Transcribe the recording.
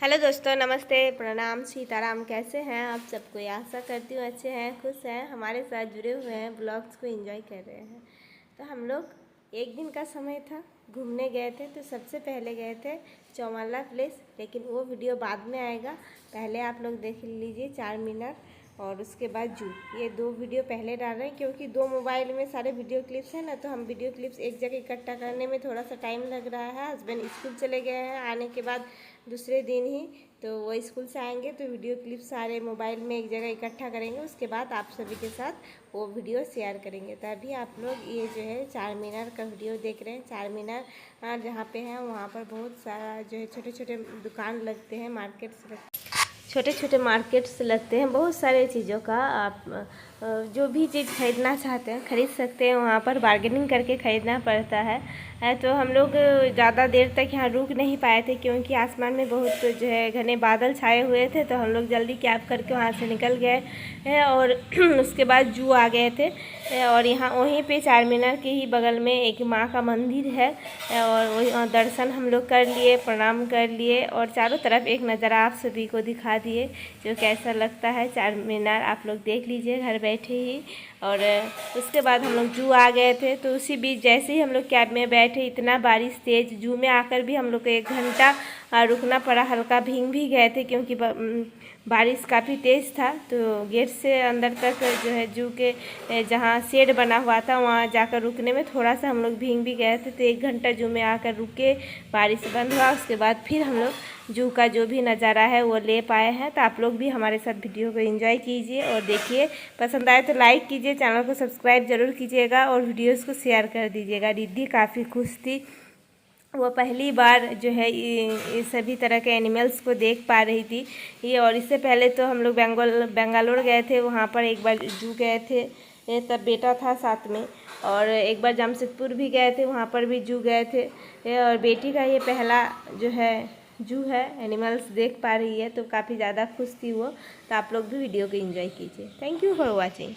Hello दोस्तों, नमस्ते, प्रणाम, सीताराम। कैसे हैं आप सबको? आशा करती हूँ अच्छे हैं, खुश हैं, हमारे साथ जुड़े हुए हैं, ब्लॉग्स को एंजॉय कर रहे हैं। तो हम लोग एक दिन का समय था, घूमने गए थे। तो सबसे पहले गए थे चौमाला प्लेस, लेकिन वो वीडियो बाद में आएगा। पहले आप लोग देख लीजिए चार मीनार और उसके बाद जू। ये दो वीडियो पहले डाल रहे हैं क्योंकि दो मोबाइल में सारे वीडियो क्लिप्स हैं ना, तो हम वीडियो क्लिप्स एक जगह इकट्ठा करने में थोड़ा सा टाइम लग रहा है। हस्बैंड स्कूल चले गए हैं, आने के बाद दूसरे दिन ही तो वो स्कूल से आएंगे तो वीडियो क्लिप सारे मोबाइल में एक जगह इकट्ठा करेंगे। उसके बाद आप सभी के साथ वो वीडियो शेयर करेंगे। तो अभी आप लोग ये जो है चार मीनार का वीडियो देख रहे हैं। चार मीनार जहाँ पे हैं वहाँ पर बहुत सारा जो है छोटे छोटे दुकान लगते हैं, छोटे छोटे मार्केट्स लगते हैं। बहुत सारे चीज़ों का आप जो भी चीज़ खरीदना चाहते हैं खरीद सकते हैं। वहाँ पर बार्गेनिंग करके ख़रीदना पड़ता है। तो हम लोग ज़्यादा देर तक यहाँ रुक नहीं पाए थे क्योंकि आसमान में बहुत जो है घने बादल छाए हुए थे। तो हम लोग जल्दी कैब करके वहाँ से निकल गए हैं और उसके बाद जू आ गए थे। और यहाँ वहीं पे चार मीनार के ही बगल में एक माँ का मंदिर है और वही दर्शन हम लोग कर लिए, प्रणाम कर लिए और चारों तरफ एक नज़ारा आप सभी को दिखा दिए जो कैसा लगता है चार मीनार। आप लोग देख लीजिए घर बैठे ही। और उसके बाद हम लोग जू आ गए थे। तो उसी बीच जैसे ही हम लोग कैब में बैठे, इतना बारिश तेज़, जू में आकर भी हम लोग को 1 घंटा रुकना पड़ा। हल्का भीग भी गए थे क्योंकि बारिश काफ़ी तेज़ था। तो गेट से अंदर तक जो है जू के जहाँ शेड बना हुआ था वहाँ जाकर रुकने में थोड़ा सा हम लोग भीग भी गए थे। तो 1 घंटा जू में आकर रुके, बारिश बंद हुआ, उसके बाद फिर हम लोग जू का जो भी नज़ारा है वो ले पाए हैं। तो आप लोग भी हमारे साथ वीडियो को एंजॉय कीजिए और देखिए। पसंद आए तो लाइक कीजिए, चैनल को सब्सक्राइब जरूर कीजिएगा और वीडियोस को शेयर कर दीजिएगा। रिद्धि काफ़ी खुश थी, वो पहली बार जो है ये सभी तरह के एनिमल्स को देख पा रही थी ये। और इससे पहले तो हम लोग बेंगलोर गए थे, वहाँ पर एक बार जू गए थे, तब बेटा था साथ में। और एक बार जमशेदपुर भी गए थे, वहाँ पर भी जू गए थे। और बेटी का ये पहला जो है जू है, एनिमल्स देख पा रही है, तो काफ़ी ज़्यादा खुश थी वो। तो आप लोग भी वीडियो को एंजॉय कीजिए। Thank you for watching.